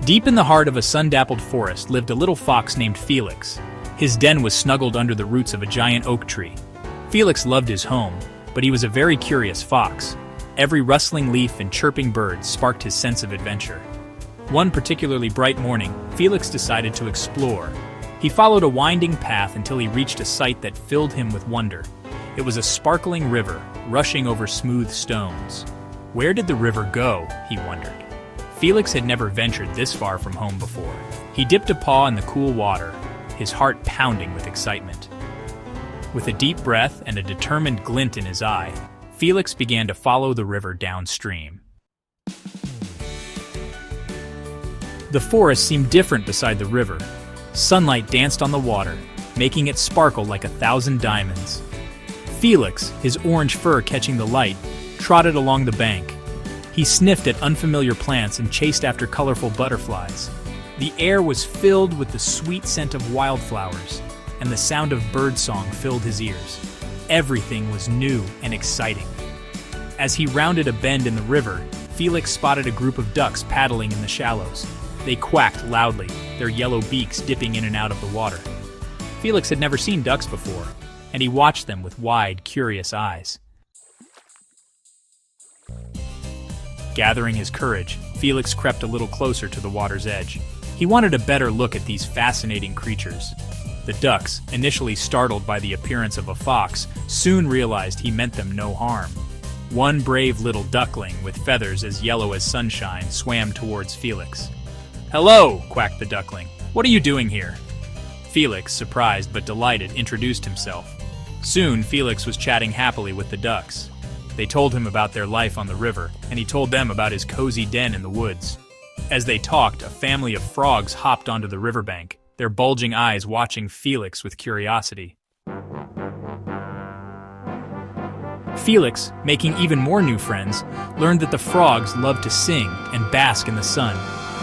Deep in the heart of a sun-dappled forest lived a little fox named Felix. His den was snuggled under the roots of a giant oak tree. Felix loved his home, but he was a very curious fox. Every rustling leaf and chirping bird sparked his sense of adventure. One particularly bright morning, Felix decided to explore. He followed a winding path until he reached a sight that filled him with wonder. It was a sparkling river, rushing over smooth stones. Where did the river go, he wondered. Felix had never ventured this far from home before. He dipped a paw in the cool water, his heart pounding with excitement. With a deep breath and a determined glint in his eye, Felix began to follow the river downstream. The forest seemed different beside the river. Sunlight danced on the water, making it sparkle like 1,000 diamonds. Felix, his orange fur catching the light, trotted along the bank. He sniffed at unfamiliar plants and chased after colorful butterflies. The air was filled with the sweet scent of wildflowers, and the sound of birdsong filled his ears. Everything was new and exciting. As he rounded a bend in the river, Felix spotted a group of ducks paddling in the shallows. They quacked loudly, their yellow beaks dipping in and out of the water. Felix had never seen ducks before, and he watched them with wide, curious eyes. Gathering his courage, Felix crept a little closer to the water's edge. He wanted a better look at these fascinating creatures. The ducks, initially startled by the appearance of a fox, soon realized he meant them no harm. One brave little duckling with feathers as yellow as sunshine swam towards Felix. "Hello," quacked the duckling. "What are you doing here?" Felix, surprised but delighted, introduced himself. Soon, Felix was chatting happily with the ducks. They told him about their life on the river, and he told them about his cozy den in the woods. As they talked, a family of frogs hopped onto the riverbank, their bulging eyes watching Felix with curiosity. Felix, making even more new friends, learned that the frogs loved to sing and bask in the sun.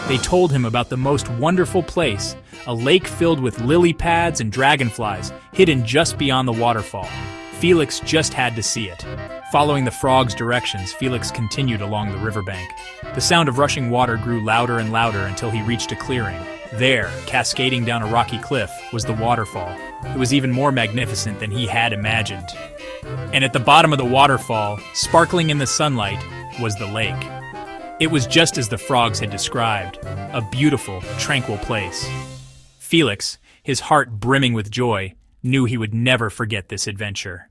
They told him about the most wonderful place, a lake filled with lily pads and dragonflies, hidden just beyond the waterfall. Felix just had to see it. Following the frogs' directions, Felix continued along the riverbank. The sound of rushing water grew louder and louder until he reached a clearing. There, cascading down a rocky cliff, was the waterfall. It was even more magnificent than he had imagined. And at the bottom of the waterfall, sparkling in the sunlight, was the lake. It was just as the frogs had described, a beautiful, tranquil place. Felix, his heart brimming with joy, knew he would never forget this adventure.